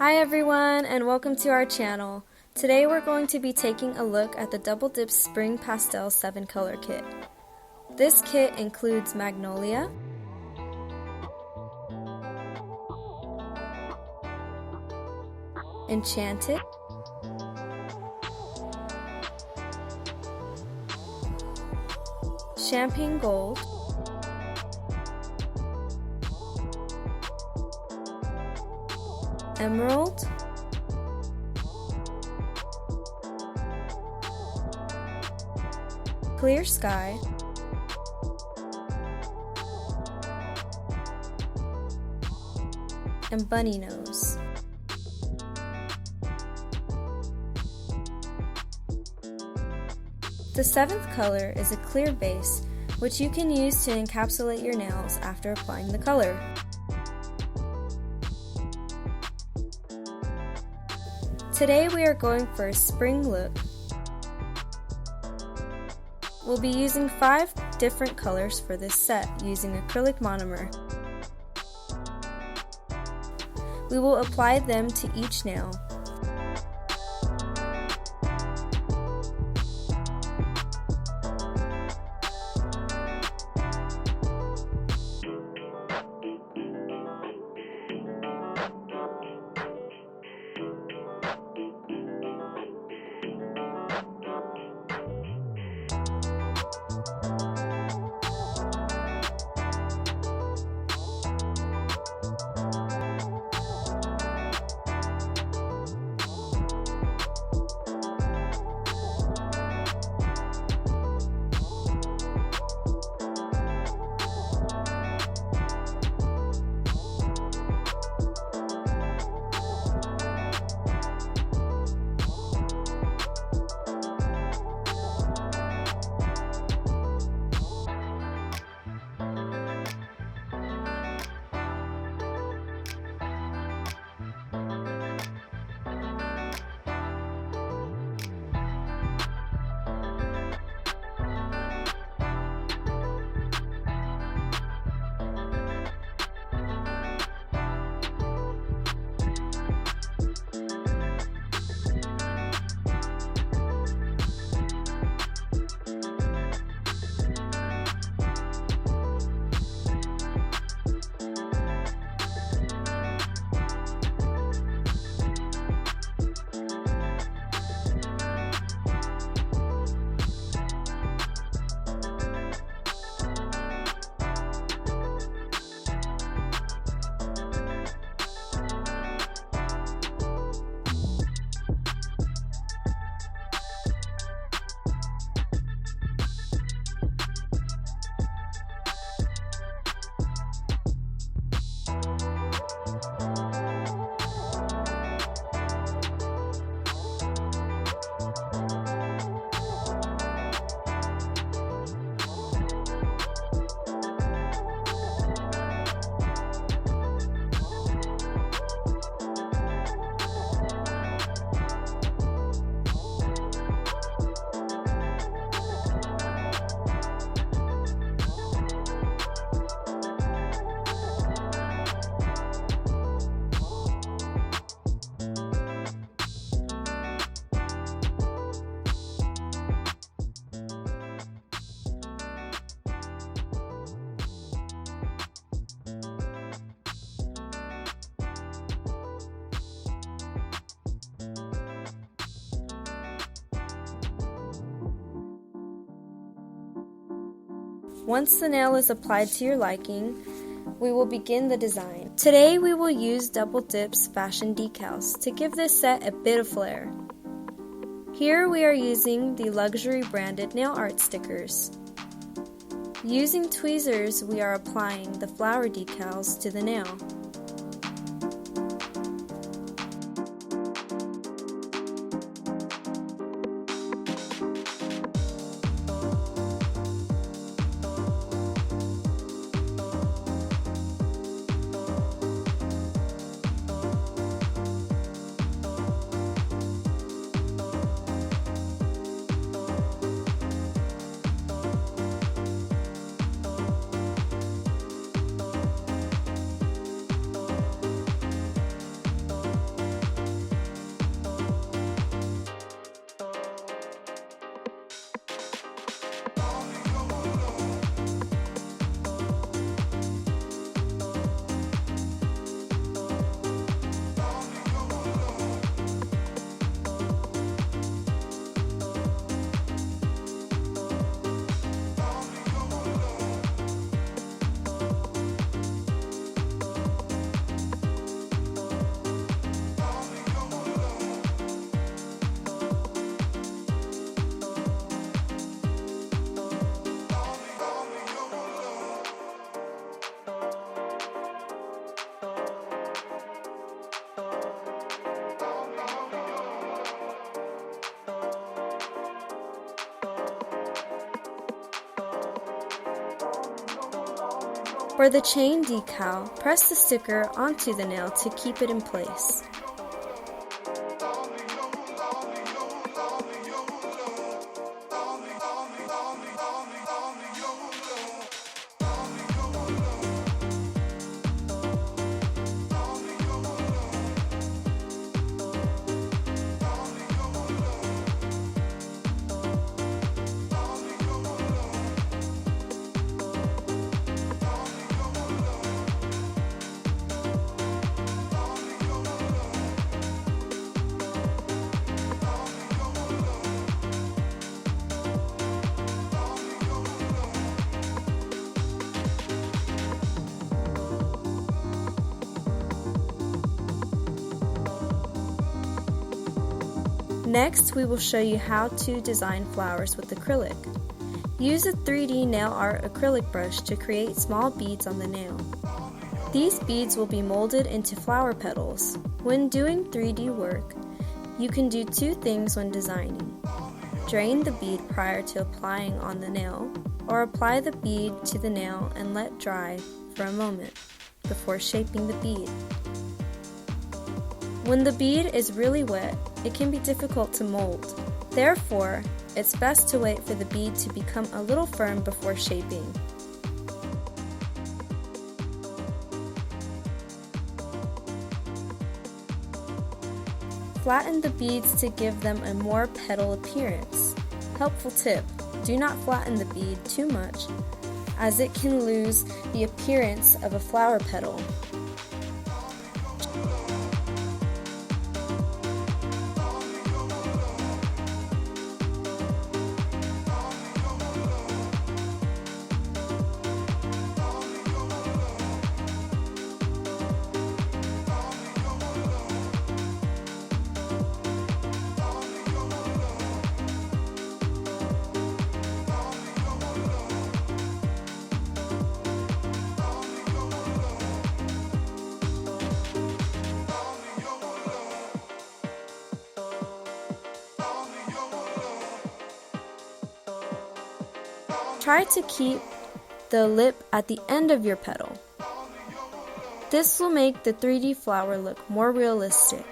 Hi everyone, and welcome to our channel. Today we're going to be taking a look at the DoubleDip Spring Pastel 7 color kit. This kit includes Magnolia, Enchanted, Champagne Gold, Emerald, Clear Sky, and Bunny Nose. The seventh color is a clear base, which you can use to encapsulate your nails after applying the color. Today we are going for a spring look. We'll be using 5 different colors for this set using acrylic monomer. We will apply them to each nail. Once the nail is applied to your liking, we will begin the design. Today we will use DoubleDip's fashion decals to give this set a bit of flair. Here we are using the luxury branded nail art stickers. Using tweezers, we are applying the flower decals to the nail. For the chain decal, press the sticker onto the nail to keep it in place. Next, we will show you how to design flowers with acrylic. Use a 3D nail art acrylic brush to create small beads on the nail. These beads will be molded into flower petals. When doing 3D work, you can do two things when designing. Drain the bead prior to applying on the nail, or apply the bead to the nail and let dry for a moment before shaping the bead. When the bead is really wet, it can be difficult to mold. Therefore, it's best to wait for the bead to become a little firm before shaping. Flatten the beads to give them a more petal appearance. Helpful tip: do not flatten the bead too much, as it can lose the appearance of a flower petal. Try to keep the lip at the end of your petal. This will make the 3D flower look more realistic.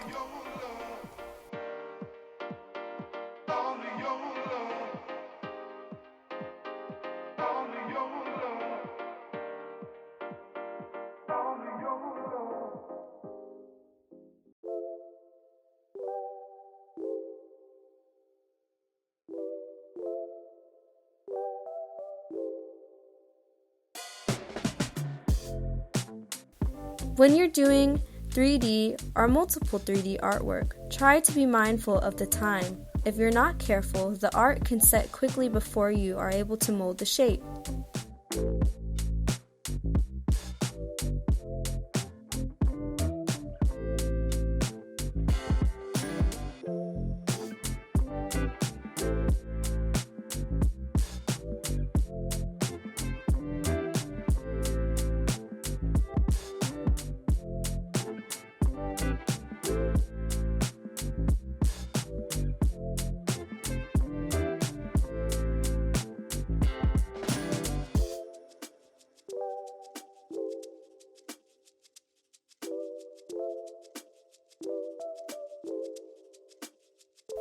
When you're doing 3D or multiple 3D artwork, try to be mindful of the time. If you're not careful, the art can set quickly before you are able to mold the shape.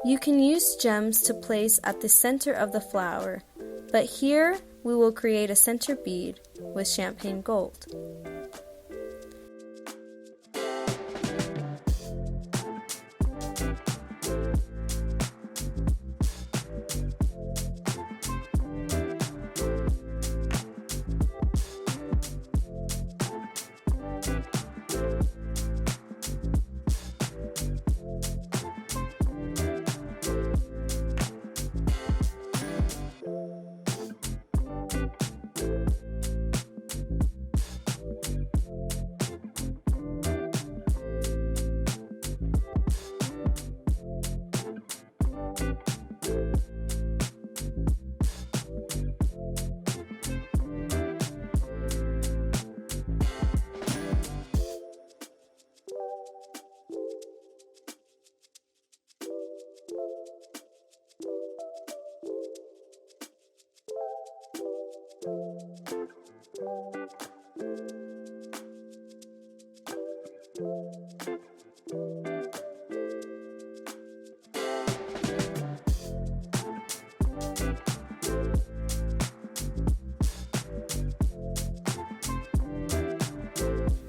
You can use gems to place at the center of the flower, but here we will create a center bead with champagne gold.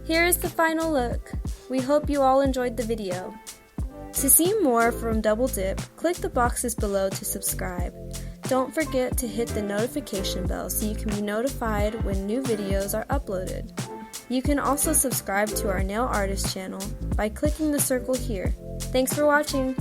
Here is the final look. We hope you all enjoyed the video. To see more from Double Dip, click the boxes below to subscribe. Don't forget to hit the notification bell so you can be notified when new videos are uploaded. You can also subscribe to our nail artist channel by clicking the circle here. Thanks for watching!